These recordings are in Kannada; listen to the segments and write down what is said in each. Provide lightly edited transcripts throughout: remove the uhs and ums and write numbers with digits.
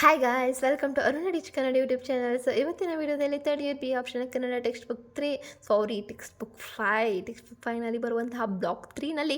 Hi guys, welcome to Aruna ಡಿಚ್ ಕನ್ನಡ ಯೂಟ್ಯೂಬ್ ಚಾನಲ್. ಸೊ ಇವತ್ತಿನ ವೀಡಿಯೋದಲ್ಲಿ third year B option Kannada text book 3 text book 5ನಲ್ಲಿ ಬರುವಂತಹ ಬ್ಲಾಕ್ 3ನಲ್ಲಿ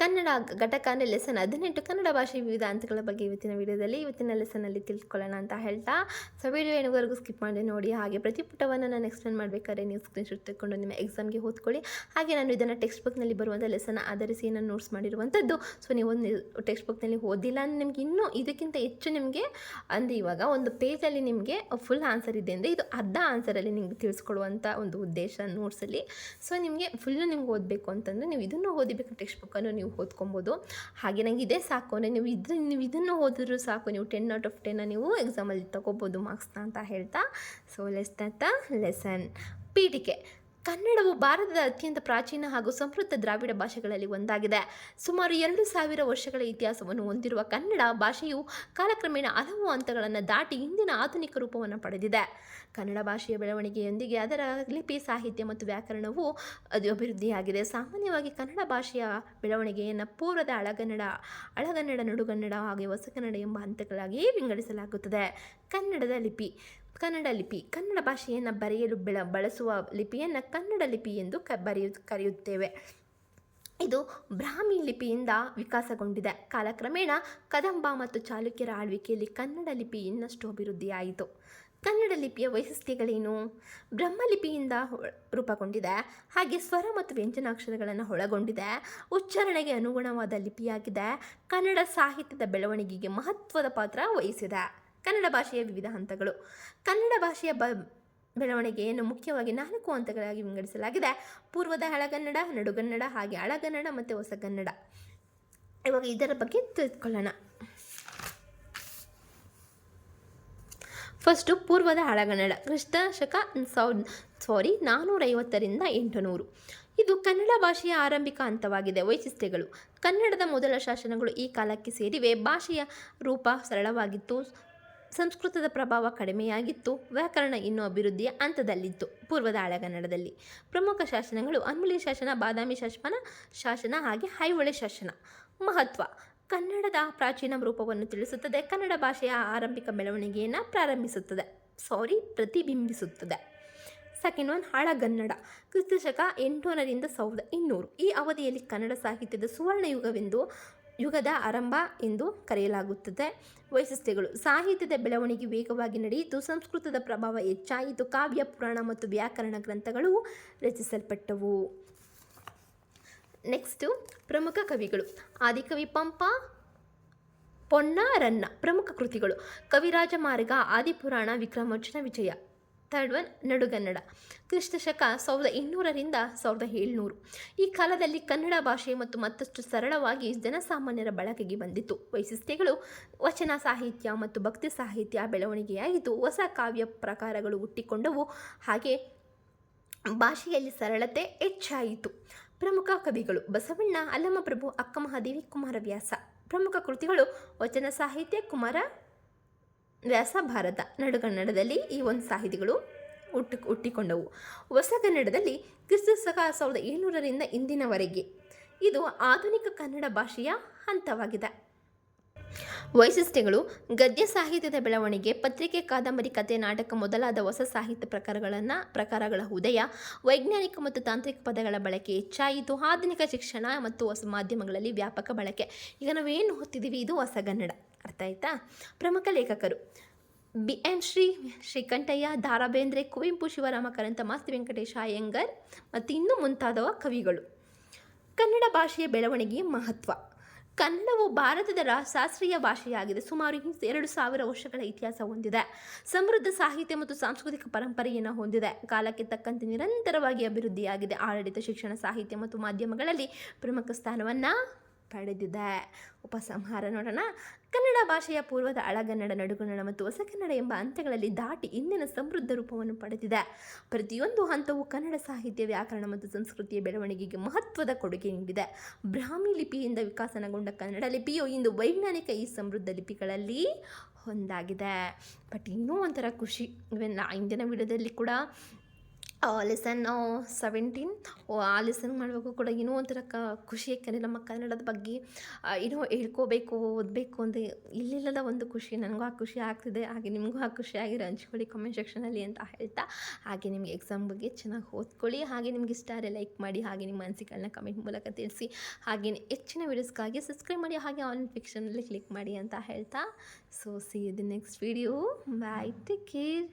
ಕನ್ನಡ ಘಟಕ ಅಂದರೆ ಲೆಸನ್ 18 ಕನ್ನಡ ಭಾಷೆ ವಿವಿಧ ಹಂತಗಳ ಬಗ್ಗೆ ಇವತ್ತಿನ ಲೆಸನಲ್ಲಿ ತಿಳ್ಕೊಳ್ಳೋಣ ಅಂತ ಹೇಳ್ತಾ, ಸೊ ವಿಡಿಯೋ ಏನುವರೆಗೂ ಸ್ಕಿಪ್ ಮಾಡಿ ನೋಡಿ. ಹಾಗೆ ಪ್ರತಿ ಪುಟವನ್ನು ನಾನು ಎಕ್ಸ್ಪ್ಲೇನ್ ಮಾಡಬೇಕಾದ್ರೆ ನೀವು ಸ್ಕ್ರೀನ್ಶಾಟ್ ತೆಗೆದುಕೊಂಡು ನಿಮ್ಮ ಎಕ್ಸಾಮ್ಗೆ ಓದ್ಕೊಳ್ಳಿ. ಹಾಗೆ ನಾನು ಇದನ್ನು ಟೆಕ್ಸ್ಟ್ ಬುಕ್ನಲ್ಲಿ ಬರುವಂಥ ಲೆಸನ್ ಆಧರಿಸಿ ನಾನು ನೋಟ್ಸ್ ಮಾಡಿರುವಂಥದ್ದು. ಸೊ ನೀವು ಒಂದು ಟೆಕ್ಸ್ಟ್ ಬುಕ್ನಲ್ಲಿ ಓದಿಲ್ಲ ಅಂದರೆ ನಿಮಗೆ ಇನ್ನೂ ಇದಕ್ಕಿಂತ ಹೆಚ್ಚು ನಿಮಗೆ ಅಂದರೆ ಇವಾಗ ಒಂದು ಪೇಜಲ್ಲಿ ನಿಮಗೆ ಫುಲ್ ಆನ್ಸರ್ ಇದೆ ಅಂದರೆ ಇದು ಅರ್ಧ ಆನ್ಸರಲ್ಲಿ ನಿಮಗೆ ತಿಳಿಸ್ಕೊಡುವಂಥ ಒಂದು ಉದ್ದೇಶ ನೋಟ್ಸಲ್ಲಿ. ಸೊ ನಿಮಗೆ ಫುಲ್ಲು ನಿಮ್ಗೆ ಓದಬೇಕು ಅಂತಂದರೆ ನೀವು ಇದನ್ನು ಓದಿಬೇಕು, ಟೆಕ್ಸ್ಟ್ ಬುಕ್ಕನ್ನು ನೀವು ಓದ್ಕೊಬೋದು. ಹಾಗೆ ನನಗೆ ಇದೇ ಸಾಕು ಅಂದರೆ ನೀವು ಇದನ್ನು ಓದಿದ್ರು ಸಾಕು, ನೀವು 10 out of 10 ನೀವು ಎಕ್ಸಾಮಲ್ಲಿ ತೊಗೋಬೋದು ಮಾರ್ಕ್ಸ್ನ ಅಂತ ಹೇಳ್ತಾ, ಸೊ ಲೆಸನ್ ಪೀಠಿಕೆ. ಕನ್ನಡವು ಭಾರತದ ಅತ್ಯಂತ ಪ್ರಾಚೀನ ಹಾಗೂ ಸಮೃದ್ಧ ದ್ರಾವಿಡ ಭಾಷೆಗಳಲ್ಲಿ ಒಂದಾಗಿದೆ. ಸುಮಾರು 2,000 ವರ್ಷಗಳ ಇತಿಹಾಸವನ್ನು ಹೊಂದಿರುವ ಕನ್ನಡ ಭಾಷೆಯು ಕಾಲಕ್ರಮೇಣ ಹಲವು ಹಂತಗಳನ್ನು ದಾಟಿ ಇಂದಿನ ಆಧುನಿಕ ರೂಪವನ್ನು ಪಡೆದಿದೆ. ಕನ್ನಡ ಭಾಷೆಯ ಬೆಳವಣಿಗೆಯೊಂದಿಗೆ ಅದರ ಲಿಪಿ, ಸಾಹಿತ್ಯ ಮತ್ತು ವ್ಯಾಕರಣವು ಅಭಿವೃದ್ಧಿಯಾಗಿದೆ. ಸಾಮಾನ್ಯವಾಗಿ ಕನ್ನಡ ಭಾಷೆಯ ಬೆಳವಣಿಗೆಯನ್ನು ಪೂರ್ವದ ಹಳಗನ್ನಡ, ನಡುಗನ್ನಡ ಹಾಗೆ ಹೊಸಗನ್ನಡ ಎಂಬ ಹಂತಗಳಾಗಿ ವಿಂಗಡಿಸಲಾಗುತ್ತದೆ. ಕನ್ನಡ ಲಿಪಿ ಕನ್ನಡ ಭಾಷೆಯನ್ನು ಬರೆಯಲು ಬಳಸುವ ಲಿಪಿಯನ್ನು ಕನ್ನಡ ಲಿಪಿ ಎಂದು ಕರೆಯುತ್ತೇವೆ. ಇದು ಬ್ರಾಹ್ಮಿ ಲಿಪಿಯಿಂದ ವಿಕಾಸಗೊಂಡಿದೆ. ಕಾಲಕ್ರಮೇಣ ಕದಂಬ ಮತ್ತು ಚಾಲುಕ್ಯರ ಆಳ್ವಿಕೆಯಲ್ಲಿ ಕನ್ನಡ ಲಿಪಿ ಇನ್ನಷ್ಟು ಅಭಿವೃದ್ಧಿಯಾಯಿತು. ಕನ್ನಡ ಲಿಪಿಯ ವೈಶಿಷ್ಟ್ಯಗಳೇನು? ಬ್ರಹ್ಮಲಿಪಿಯಿಂದ ರೂಪುಗೊಂಡಿದೆ, ಹಾಗೆ ಸ್ವರ ಮತ್ತು ವ್ಯಂಜನಾಕ್ಷರಗಳನ್ನು ಒಳಗೊಂಡಿದೆ. ಉಚ್ಚಾರಣೆಗೆ ಅನುಗುಣವಾದ ಲಿಪಿಯಾಗಿದೆ. ಕನ್ನಡ ಸಾಹಿತ್ಯದ ಬೆಳವಣಿಗೆಗೆ ಮಹತ್ವದ ಪಾತ್ರ ವಹಿಸಿದೆ. ಕನ್ನಡ ಭಾಷೆಯ ವಿವಿಧ ಹಂತಗಳು. ಕನ್ನಡ ಭಾಷೆಯ ಬೆಳವಣಿಗೆಯನ್ನು ಮುಖ್ಯವಾಗಿ 4 ಹಂತಗಳಾಗಿ ವಿಂಗಡಿಸಲಾಗಿದೆ. ಪೂರ್ವದ ಹಳಗನ್ನಡ, ನಡುಗನ್ನಡ, ಹಾಗೆ ಹಳಗನ್ನಡ ಮತ್ತು ಹೊಸಗನ್ನಡ. ಇವಾಗ ಇದರ ಬಗ್ಗೆ ತಿಳ್ಕೊಳ್ಳೋಣ. ಫಸ್ಟು ಪೂರ್ವದ ಹಳಗನ್ನಡ, ಕ್ರಿಸ್ತ ಶಕ 450ರಿಂದ 800. ಇದು ಕನ್ನಡ ಭಾಷೆಯ ಆರಂಭಿಕ ಹಂತವಾಗಿದೆ. ವೈಶಿಷ್ಟ್ಯಗಳು: ಕನ್ನಡದ ಮೊದಲ ಶಾಸನಗಳು ಈ ಕಾಲಕ್ಕೆ ಸೇರಿವೆ. ಭಾಷೆಯ ರೂಪ ಸರಳವಾಗಿತ್ತು. ಸಂಸ್ಕೃತದ ಪ್ರಭಾವ ಕಡಿಮೆಯಾಗಿತ್ತು. ವ್ಯಾಕರಣ ಇನ್ನೂ ಅಭಿವೃದ್ಧಿಯ ಹಂತದಲ್ಲಿತ್ತು. ಪೂರ್ವದ ಹಳಗನ್ನಡದಲ್ಲಿ ಪ್ರಮುಖ ಶಾಸನಗಳು ಅನ್ಮುಲಿ ಶಾಸನ, ಬಾದಾಮಿ ಶಾಸನ ಹಾಗೆ ಐಹೊಳೆ ಶಾಸನ. ಮಹತ್ವ: ಕನ್ನಡದ ಪ್ರಾಚೀನ ರೂಪವನ್ನು ತಿಳಿಸುತ್ತದೆ. ಕನ್ನಡ ಭಾಷೆಯ ಆರಂಭಿಕ ಬೆಳವಣಿಗೆಯನ್ನು ಪ್ರತಿಬಿಂಬಿಸುತ್ತದೆ. ಸೆಕೆಂಡ್ ಒನ್, ಹಳಗನ್ನಡ, ಕ್ರಿಸ್ತಶಕ 800ರಿಂದ 1200. ಈ ಅವಧಿಯಲ್ಲಿ ಕನ್ನಡ ಸಾಹಿತ್ಯದ ಸುವರ್ಣ ಯುಗದ ಆರಂಭ ಎಂದು ಕರೆಯಲಾಗುತ್ತದೆ. ವೈಶಿಷ್ಟ್ಯಗಳು: ಸಾಹಿತ್ಯದ ಬೆಳವಣಿಗೆ ವೇಗವಾಗಿ ನಡೆಯಿತು. ಸಂಸ್ಕೃತದ ಪ್ರಭಾವ ಹೆಚ್ಚಾಯಿತು. ಕಾವ್ಯ, ಪುರಾಣ ಮತ್ತು ವ್ಯಾಕರಣ ಗ್ರಂಥಗಳು ರಚಿಸಲ್ಪಟ್ಟವು. ನೆಕ್ಸ್ಟು ಪ್ರಮುಖ ಕವಿಗಳು. ಆದಿಕವಿ ಪಂಪ, ಪೊನ್ನ ರನ್ನ. ಪ್ರಮುಖ ಕೃತಿಗಳು: ಕವಿರಾಜ ಮಾರ್ಗ, ಆದಿಪುರಾಣ, ವಿಕ್ರಮೋರ್ವಶೀಯ ವಿಜಯ. ಥರ್ಡ್ ಒನ್, ನಡುಗನ್ನಡ, ಕ್ರಿಸ್ತಶಕ 1200ರಿಂದ 1700. ಈ ಕಾಲದಲ್ಲಿ ಕನ್ನಡ ಭಾಷೆ ಮತ್ತಷ್ಟು ಸರಳವಾಗಿ ಜನಸಾಮಾನ್ಯರ ಬಳಕೆಗೆ ಬಂದಿತು. ವೈಶಿಷ್ಟ್ಯಗಳು: ವಚನ ಸಾಹಿತ್ಯ ಮತ್ತು ಭಕ್ತಿ ಸಾಹಿತ್ಯ ಬೆಳವಣಿಗೆಯಾಯಿತು. ಹೊಸ ಕಾವ್ಯ ಪ್ರಕಾರಗಳು ಹುಟ್ಟಿಕೊಂಡವು, ಹಾಗೆ ಭಾಷೆಯಲ್ಲಿ ಸರಳತೆ ಹೆಚ್ಚಾಯಿತು. ಪ್ರಮುಖ ಕವಿಗಳು: ಬಸವಣ್ಣ, ಅಲ್ಲಮಪ್ರಭು, ಅಕ್ಕಮಹಾದೇವಿ, ಕುಮಾರವ್ಯಾಸ. ಪ್ರಮುಖ ಕೃತಿಗಳು: ವಚನ ಸಾಹಿತ್ಯ, ಕುಮಾರವ್ಯಾಸ, ಭಾರತ. ನಡುಗನ್ನಡದಲ್ಲಿ ಈ ಒಂದು ಸಾಹಿತಿಗಳು ಹುಟ್ಟಿಕೊಂಡವು. ಹೊಸಗನ್ನಡದಲ್ಲಿ ಕ್ರಿಸ್ತಶಕ 1700ರಿಂದ ಇಂದಿನವರೆಗೆ. ಇದು ಆಧುನಿಕ ಕನ್ನಡ ಭಾಷೆಯ ಹಂತವಾಗಿದೆ. ವೈಶಿಷ್ಟ್ಯಗಳು: ಗದ್ಯ ಸಾಹಿತ್ಯದ ಬೆಳವಣಿಗೆ, ಪತ್ರಿಕೆ, ಕಾದಂಬರಿ, ಕಥೆ, ನಾಟಕ ಮೊದಲಾದ ಹೊಸ ಸಾಹಿತ್ಯ ಪ್ರಕಾರಗಳ ಉದಯ. ವೈಜ್ಞಾನಿಕ ಮತ್ತು ತಾಂತ್ರಿಕ ಪದಗಳ ಬಳಕೆ ಹೆಚ್ಚಾಯಿತು. ಆಧುನಿಕ ಶಿಕ್ಷಣ ಮತ್ತು ಹೊಸ ಮಾಧ್ಯಮಗಳಲ್ಲಿ ವ್ಯಾಪಕ ಬಳಕೆ. ಈಗ ನಾವೇನು ಓದ್ತಿದ್ದೀವಿ ಇದು ಹೊಸಗನ್ನಡ. ಅರ್ಥ ಆಯ್ತಾ? ಪ್ರಮುಖ ಲೇಖಕರು: BN ಶ್ರೀಕಂಠಯ್ಯ, ದ ರಾ ಬೇಂದ್ರೆ, ಕುವೆಂಪು, ಶಿವರಾಮ ಕಾರಂತ, ಮಾಸ್ತಿ ವೆಂಕಟೇಶ ಅಯ್ಯಂಗಾರ್ ಮತ್ತು ಇನ್ನೂ ಮುಂತಾದವ ಕವಿಗಳು. ಕನ್ನಡ ಭಾಷೆಯ ಬೆಳವಣಿಗೆಯ ಮಹತ್ವ: ಕನ್ನಡವು ಭಾರತದ ಶಾಸ್ತ್ರೀಯ ಭಾಷೆಯಾಗಿದೆ. ಸುಮಾರು 2,000 ವರ್ಷಗಳ ಇತಿಹಾಸ ಹೊಂದಿದೆ. ಸಮೃದ್ಧ ಸಾಹಿತ್ಯ ಮತ್ತು ಸಾಂಸ್ಕೃತಿಕ ಪರಂಪರೆಯನ್ನು ಹೊಂದಿದೆ. ಕಾಲಕ್ಕೆ ತಕ್ಕಂತೆ ನಿರಂತರವಾಗಿ ಅಭಿವೃದ್ಧಿಯಾಗಿದೆ. ಆಡಳಿತ, ಶಿಕ್ಷಣ, ಸಾಹಿತ್ಯ ಮತ್ತು ಮಾಧ್ಯಮಗಳಲ್ಲಿ ಪ್ರಮುಖ ಸ್ಥಾನವನ್ನು ಪಡೆದಿದೆ. ಉಪಸಂಹಾರ ನೋಡೋಣ. ಕನ್ನಡ ಭಾಷೆಯ ಪೂರ್ವದ ಹಳಗನ್ನಡ, ನಡುಗನ್ನಡ ಮತ್ತು ಹೊಸಗನ್ನಡ ಎಂಬ ಹಂತಗಳಲ್ಲಿ ದಾಟಿ ಇಂದಿನ ಸಮೃದ್ಧ ರೂಪವನ್ನು ಪಡೆದಿದೆ. ಪ್ರತಿಯೊಂದು ಹಂತವು ಕನ್ನಡ ಸಾಹಿತ್ಯ, ವ್ಯಾಕರಣ ಮತ್ತು ಸಂಸ್ಕೃತಿಯ ಬೆಳವಣಿಗೆಗೆ ಮಹತ್ವದ ಕೊಡುಗೆ ನೀಡಿದೆ. ಬ್ರಾಹ್ಮಿ ಲಿಪಿಯಿಂದ ವಿಕಸನಗೊಂಡ ಕನ್ನಡ ಲಿಪಿಯು ಇಂದು ವೈಜ್ಞಾನಿಕ ಈ ಸಮೃದ್ಧ ಲಿಪಿಗಳಲ್ಲಿ ಒಂದಾಗಿದೆ. ಬಟ್ ಇನ್ನೂ ಒಂಥರ ಖುಷಿ, ಇಂದಿನ ವಿಡಿಯೋದಲ್ಲಿ ಕೂಡ ಲೆಸನ್ 17 ಆ ಲೆಸನ್ ಮಾಡಬೇಕು ಕೂಡ ಏನೋ ಒಂಥರ ಖುಷಿ, ಯಾಕಂದರೆ ನಮ್ಮ ಕನ್ನಡದ ಬಗ್ಗೆ ಏನೋ ಹೇಳ್ಕೋಬೇಕು, ಓದಬೇಕು ಅಂತ ಇಲ್ಲಿಲ್ಲದ ಒಂದು ಖುಷಿ. ನನಗೂ ಆ ಖುಷಿ ಆಗ್ತಿದೆ, ಹಾಗೆ ನಿಮಗೂ ಆ ಖುಷಿ ಆಗಿರೋ ಹಂಚ್ಕೊಳ್ಳಿ ಕಮೆಂಟ್ ಸೆಕ್ಷನಲ್ಲಿ ಅಂತ ಹೇಳ್ತಾ, ಹಾಗೆ ನಿಮಗೆ ಎಕ್ಸಾಮ್ ಬಗ್ಗೆ ಚೆನ್ನಾಗಿ ಓದ್ಕೊಳ್ಳಿ. ಹಾಗೆ ನಿಮ್ಗೆ ಇಷ್ಟ ಆದರೆ ಲೈಕ್ ಮಾಡಿ, ಹಾಗೆ ನಿಮ್ಮ ಅನಿಸಿಕೆಗಳನ್ನ ಕಮೆಂಟ್ ಮೂಲಕ ತಿಳಿಸಿ. ಹಾಗೆಯೇ ಹೆಚ್ಚಿನ ವೀಡಿಯೋಸ್ಗಾಗಿ ಸಬ್ಸ್ಕ್ರೈಬ್ ಮಾಡಿ, ಹಾಗೆ ಆಲ್ ನೋಟಿಫಿಕೇಷನಲ್ಲಿ ಕ್ಲಿಕ್ ಮಾಡಿ ಅಂತ ಹೇಳ್ತಾ, so see you the next video. Bye, take care.